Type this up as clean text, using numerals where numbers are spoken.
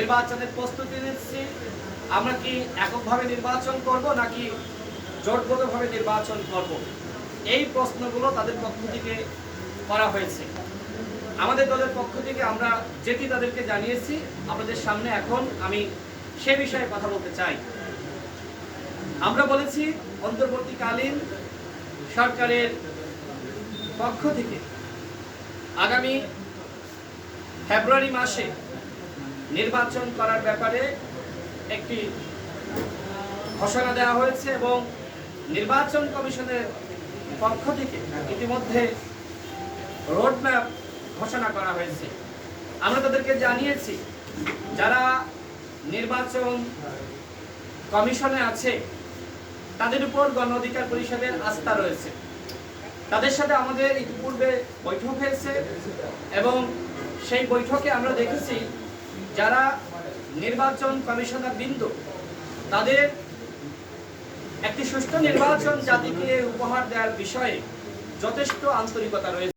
নির্বাচনের প্রস্তুতি নিচ্ছি। আমরা কি এককভাবে নির্বাচন করব নাকি জোটবদ্ধভাবে নির্বাচন করব, এই প্রশ্নগুলো তাদের পক্ষ থেকে করা হয়েছে। আমাদের দলের পক্ষ থেকে আমরা যেটি তাদেরকে জানিয়েছি, আপনাদের সামনে এখন আমি সে বিষয়ে কথা বলতে চাই। আমরা বলেছি অন্তর্বর্তীকালীন সরকারের পক্ষ থেকে আগামী ফেব্রুয়ারি মাসে নির্বাচন করার ব্যাপারে একটি ঘোষণা দেওয়া হয়েছে এবং নির্বাচন কমিশনের পক্ষ থেকে ইতিমধ্যে রোডম্যাপ ঘোষণা করা হয়েছে। আমরা তাদেরকে জানিয়েছি যারা নির্বাচন কমিশনে আছে তাদের উপর গণ অধিকার পরিষদের আস্থা রয়েছে। তাদের সাথে আমাদের ইতিপূর্বে বৈঠক হয়েছে এবং সেই বৈঠকে আমরা দেখেছি যারা নির্বাচন কমিশনার বৃন্দ তাদের একটি সুষ্ঠু নির্বাচন জাতিকে উপহার দেওয়ার বিষয়ে যথেষ্ট আন্তরিকতা রয়েছে।